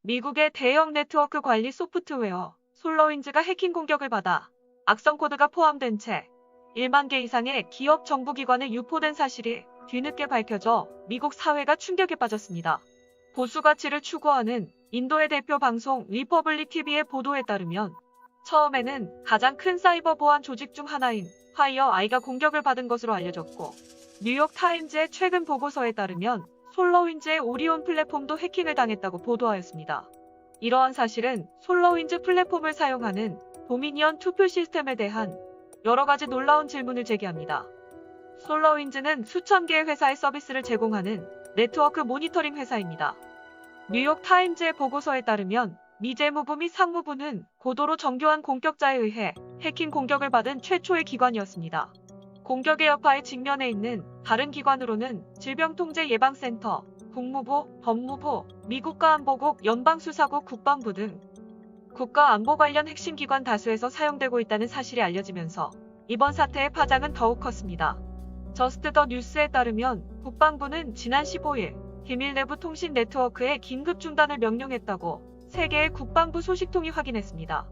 미국의 대형 네트워크 관리 소프트웨어 솔러윈즈가 해킹 공격을 받아 악성 코드가 포함된 채 1만 개 이상의 기업 정부기관에 유포된 사실이 뒤늦게 밝혀져 미국 사회가 충격에 빠졌습니다. 보수 가치를 추구하는 인도의 대표 방송 리퍼블릭 TV의 보도에 따르면 처음에는 가장 큰 사이버 보안 조직 중 하나인 파이어 아이가 공격을 받은 것으로 알려졌고, 뉴욕 타임즈의 최근 보고서에 따르면 솔러윈즈의 오리온 플랫폼도 해킹을 당했다고 보도하였습니다. 이러한 사실은 솔러윈즈 플랫폼을 사용하는 도미니언 투표 시스템에 대한 여러 가지 놀라운 질문을 제기합니다. 솔러윈즈는 수천 개의 회사의 서비스를 제공하는 네트워크 모니터링 회사입니다. 뉴욕 타임즈의 보고서에 따르면 미 재무부 및 상무부는 고도로 정교한 공격자에 의해 해킹 공격을 받은 최초의 기관이었습니다. 공격의 여파에 직면해 있는 다른 기관으로는 질병통제예방센터, 국무부, 법무부, 미 국가안보국, 연방수사국, 국방부 등 국가안보 관련 핵심 기관 다수에서 사용되고 있다는 사실이 알려지면서 이번 사태의 파장은 더욱 컸습니다. 저스트 더 뉴스에 따르면 국방부는 지난 15일 기밀 내부 통신 네트워크의 긴급 중단을 명령했다고 세 개의 국방부 소식통이 확인했습니다.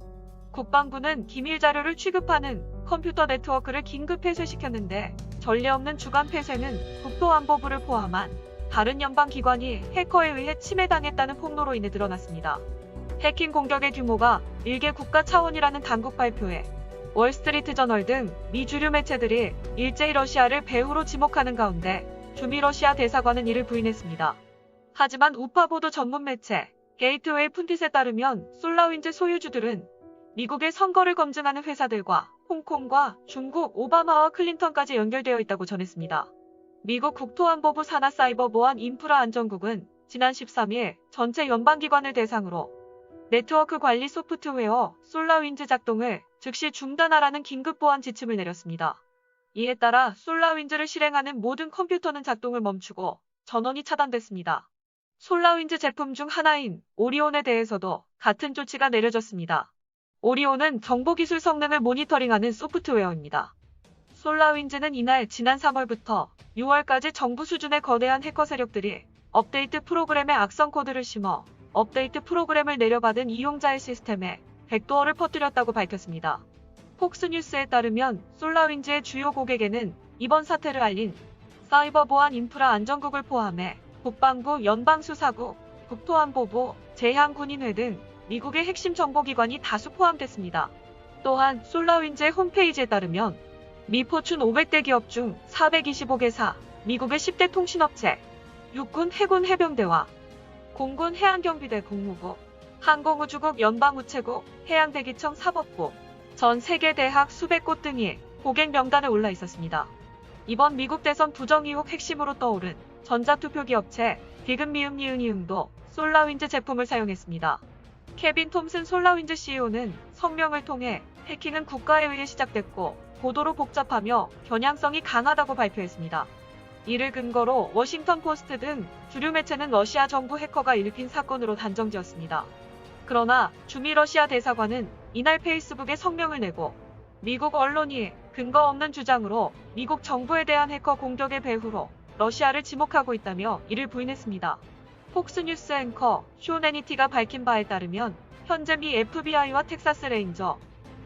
국방부는 기밀 자료를 취급하는 컴퓨터 네트워크를 긴급 폐쇄시켰는데, 전례 없는 주간 폐쇄는 국토안보부를 포함한 다른 연방기관이 해커에 의해 침해당했다는 폭로로 인해 드러났습니다. 해킹 공격의 규모가 일개 국가 차원이라는 당국 발표에 월스트리트 저널 등 미 주류 매체들이 일제히 러시아를 배후로 지목하는 가운데 주미 러시아 대사관은 이를 부인했습니다. 하지만 우파 보도 전문 매체 게이트웨이 푼티스에 따르면 솔라윈즈 소유주들은 미국의 선거를 검증하는 회사들과 홍콩과 중국 오바마와 클린턴까지 연결되어 있다고 전했습니다. 미국 국토안보부 산하 사이버 보안 인프라 안전국은 지난 13일 전체 연방기관을 대상으로 네트워크 관리 소프트웨어 솔라윈즈 작동을 즉시 중단하라는 긴급 보안 지침을 내렸습니다. 이에 따라 솔라윈즈를 실행하는 모든 컴퓨터는 작동을 멈추고 전원이 차단됐습니다. 솔라윈즈 제품 중 하나인 오리온에 대해서도 같은 조치가 내려졌습니다. 오리온은 정보기술 성능을 모니터링하는 소프트웨어입니다. 솔라윈즈는 이날 지난 3월부터 6월까지 정부 수준의 거대한 해커 세력들이 업데이트 프로그램에 악성 코드를 심어 업데이트 프로그램을 내려받은 이용자의 시스템에 백도어를 퍼뜨렸다고 밝혔습니다. 폭스뉴스에 따르면 솔라윈즈의 주요 고객에는 이번 사태를 알린 사이버 보안 인프라 안전국을 포함해 국방부, 연방수사국, 국토안보부, 제향군인회 등 미국의 핵심 정보기관이 다수 포함됐습니다. 또한 솔라윈즈의 홈페이지에 따르면 미 포춘 500대 기업 중 425개사, 미국의 10대 통신업체, 육군 해군 해병대와 공군 해양경비대 국무부, 항공우주국 연방우체국, 해양대기청 사법부, 전 세계 대학 수백 곳 등이 고객 명단에 올라 있었습니다. 이번 미국 대선 부정 의혹 핵심으로 떠오른 전자투표기 업체 디귿미음니은이음도 솔라윈즈 제품을 사용했습니다. 케빈 톰슨 솔라윈즈 CEO는 성명을 통해 해킹은 국가에 의해 시작됐고 고도로 복잡하며 겨냥성이 강하다고 발표했습니다. 이를 근거로 워싱턴 포스트 등 주류 매체는 러시아 정부 해커가 일으킨 사건으로 단정지었습니다. 그러나 주미 러시아 대사관은 이날 페이스북에 성명을 내고 미국 언론이 근거 없는 주장으로 미국 정부에 대한 해커 공격의 배후로 러시아를 지목하고 있다며 이를 부인했습니다. 폭스뉴스 앵커 쇼 해니티가 밝힌 바에 따르면 현재 미 FBI와 텍사스 레인저,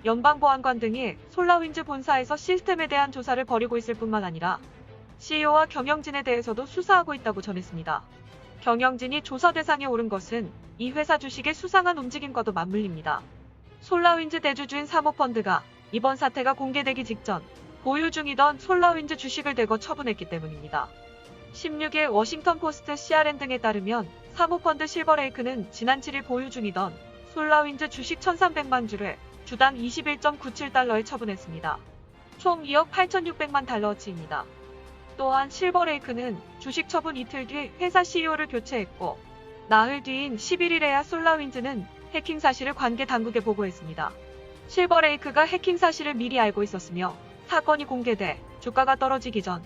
연방보안관 등이 솔라윈즈 본사에서 시스템에 대한 조사를 벌이고 있을 뿐만 아니라 CEO와 경영진에 대해서도 수사하고 있다고 전했습니다. 경영진이 조사 대상에 오른 것은 이 회사 주식의 수상한 움직임과도 맞물립니다. 솔라윈즈 대주주인 사모펀드가 이번 사태가 공개되기 직전 보유 중이던 솔라윈즈 주식을 대거 처분했기 때문입니다. 16일 워싱턴 포스트 CRN 등에 따르면 사모펀드 실버레이크는 지난 7일 보유 중이던 솔라윈즈 주식 1,300만 주를 주당 21.97달러에 처분했습니다. 총 2억 8,600만 달러어치입니다. 또한 실버레이크는 주식 처분 이틀 뒤 회사 CEO를 교체했고, 나흘 뒤인 11일에야 솔라윈즈는 해킹 사실을 관계 당국에 보고했습니다. 실버레이크가 해킹 사실을 미리 알고 있었으며 사건이 공개돼 주가가 떨어지기 전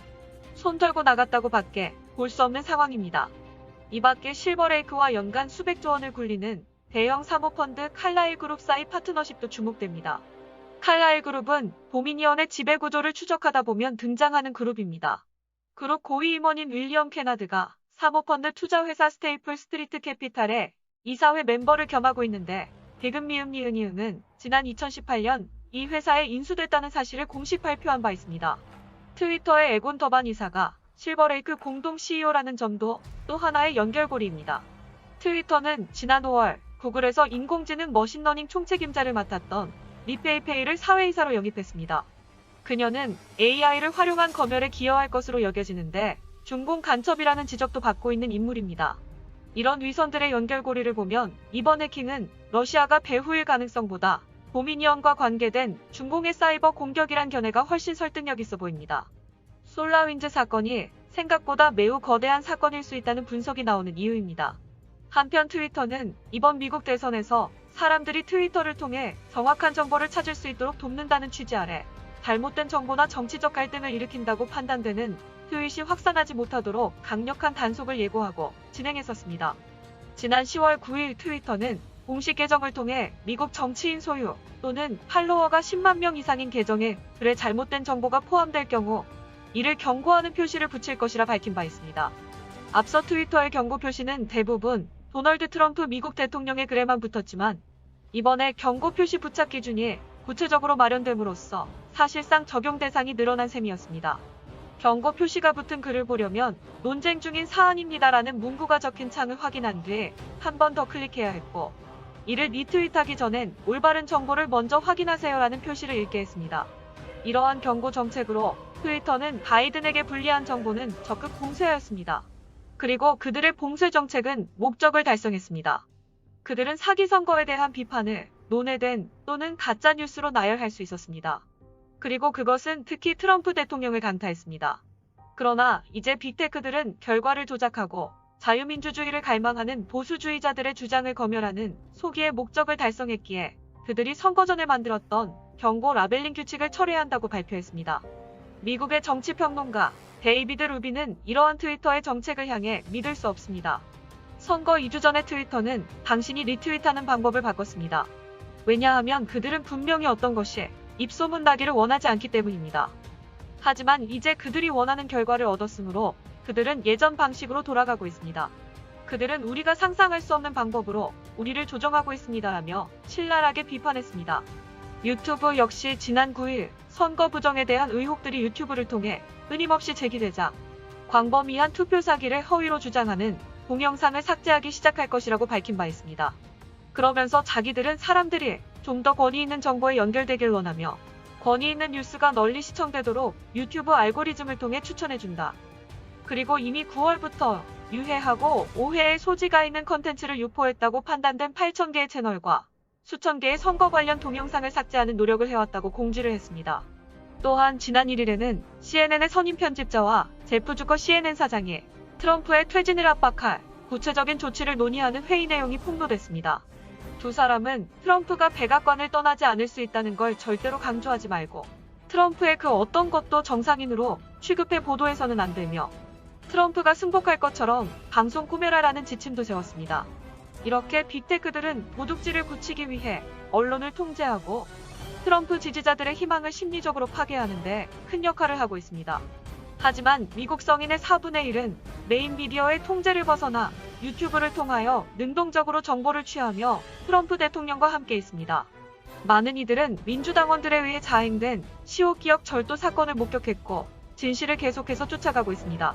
손 털고 나갔다고 밖에 볼 수 없는 상황입니다. 이 밖에 실버레이크와 연간 수백조 원을 굴리는 대형 사모펀드 칼라일 그룹사의 파트너십도 주목됩니다. 칼라일 그룹은 도미니언의 지배구조를 추적하다 보면 등장하는 그룹입니다. 그룹 고위 임원인 윌리엄 케나드가 사모펀드 투자회사 스테이플 스트리트 캐피탈에 이사회 멤버를 겸하고 있는데 대금미음니은이응은 지난 2018년 이 회사에 인수됐다는 사실을 공식 발표한 바 있습니다. 트위터의 에곤 더반 이사가 실버레이크 공동 CEO라는 점도 또 하나의 연결고리입니다. 트위터는 지난 5월 구글에서 인공지능 머신러닝 총책임자를 맡았던 리 페이페이를 사회이사로 영입했습니다. 그녀는 AI를 활용한 검열에 기여할 것으로 여겨지는데 중공 간첩이라는 지적도 받고 있는 인물입니다. 이런 위선들의 연결고리를 보면 이번 해킹은 러시아가 배후일 가능성보다 도미니언과 관계된 중공의 사이버 공격이란 견해가 훨씬 설득력 있어 보입니다. 솔라윈즈 사건이 생각보다 매우 거대한 사건일 수 있다는 분석이 나오는 이유입니다. 한편 트위터는 이번 미국 대선에서 사람들이 트위터를 통해 정확한 정보를 찾을 수 있도록 돕는다는 취지 아래 잘못된 정보나 정치적 갈등을 일으킨다고 판단되는 트윗이 확산하지 못하도록 강력한 단속을 예고하고 진행했었습니다. 지난 10월 9일 트위터는 공식 계정을 통해 미국 정치인 소유 또는 팔로워가 10만 명 이상인 계정에 글에 잘못된 정보가 포함될 경우 이를 경고하는 표시를 붙일 것이라 밝힌 바 있습니다. 앞서 트위터의 경고 표시는 대부분 도널드 트럼프 미국 대통령의 글에만 붙었지만 이번에 경고 표시 부착 기준이 구체적으로 마련됨으로써 사실상 적용 대상이 늘어난 셈이었습니다. 경고 표시가 붙은 글을 보려면 논쟁 중인 사안입니다라는 문구가 적힌 창을 확인한 뒤에 한 번 더 클릭해야 했고 이를 리트윗하기 전엔 올바른 정보를 먼저 확인하세요라는 표시를 읽게 했습니다. 이러한 경고 정책으로 트위터는 바이든에게 불리한 정보는 적극 봉쇄하였습니다. 그리고 그들의 봉쇄 정책은 목적을 달성했습니다. 그들은 사기 선거에 대한 비판을 논외된 또는 가짜 뉴스로 나열할 수 있었습니다. 그리고 그것은 특히 트럼프 대통령을 강타했습니다. 그러나 이제 빅테크들은 결과를 조작하고 자유민주주의를 갈망하는 보수주의자들의 주장을 검열하는 소기의 목적을 달성했기에 그들이 선거 전에 만들었던 경고 라벨링 규칙을 철회해야 한다고 발표했습니다. 미국의 정치평론가 데이비드 루비는 이러한 트위터의 정책을 향해 믿을 수 없습니다. 선거 2주 전에 트위터는 당신이 리트윗하는 방법을 바꿨습니다. 왜냐하면 그들은 분명히 어떤 것이 입소문 나기를 원하지 않기 때문입니다. 하지만 이제 그들이 원하는 결과를 얻었으므로 그들은 예전 방식으로 돌아가고 있습니다. 그들은 우리가 상상할 수 없는 방법으로 우리를 조정하고 있습니다라며 신랄하게 비판했습니다. 유튜브 역시 지난 9일 선거 부정에 대한 의혹들이 유튜브를 통해 끊임없이 제기되자 광범위한 투표 사기를 허위로 주장하는 동영상을 삭제하기 시작할 것이라고 밝힌 바 있습니다. 그러면서 자기들은 사람들이 좀 더 권위 있는 정보에 연결되길 원하며 권위 있는 뉴스가 널리 시청되도록 유튜브 알고리즘을 통해 추천해준다. 그리고 이미 9월부터 유해하고 오해의 소지가 있는 컨텐츠를 유포했다고 판단된 8,000개의 채널과 수천 개의 선거 관련 동영상을 삭제하는 노력을 해왔다고 공지를 했습니다. 또한 지난 1일에는 CNN의 선임 편집자와 제프 주커 CNN 사장이 트럼프의 퇴진을 압박할 구체적인 조치를 논의하는 회의 내용이 폭로됐습니다. 두 사람은 트럼프가 백악관을 떠나지 않을 수 있다는 걸 절대로 강조하지 말고 트럼프의 그 어떤 것도 정상인으로 취급해 보도해서는 안 되며 트럼프가 승복할 것처럼 방송 꾸며라라는 지침도 세웠습니다. 이렇게 빅테크들은 도둑질을 굳히기 위해 언론을 통제하고 트럼프 지지자들의 희망을 심리적으로 파괴하는데 큰 역할을 하고 있습니다. 하지만 미국 성인의 4분의 1은 메인 미디어의 통제를 벗어나 유튜브를 통하여 능동적으로 정보를 취하며 트럼프 대통령과 함께 있습니다. 많은 이들은 민주당원들에 의해 자행된 10호 기억 절도 사건을 목격했고 진실을 계속해서 쫓아가고 있습니다.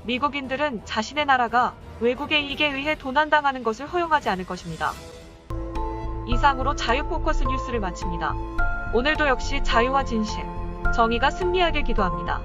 미국인들은 자신의 나라가 외국의 이익에 의해 도난당하는 것을 허용하지 않을 것입니다. 이상으로 자유 포커스 뉴스를 마칩니다. 오늘도 역시 자유와 진실, 정의가 승리하길 기도합니다.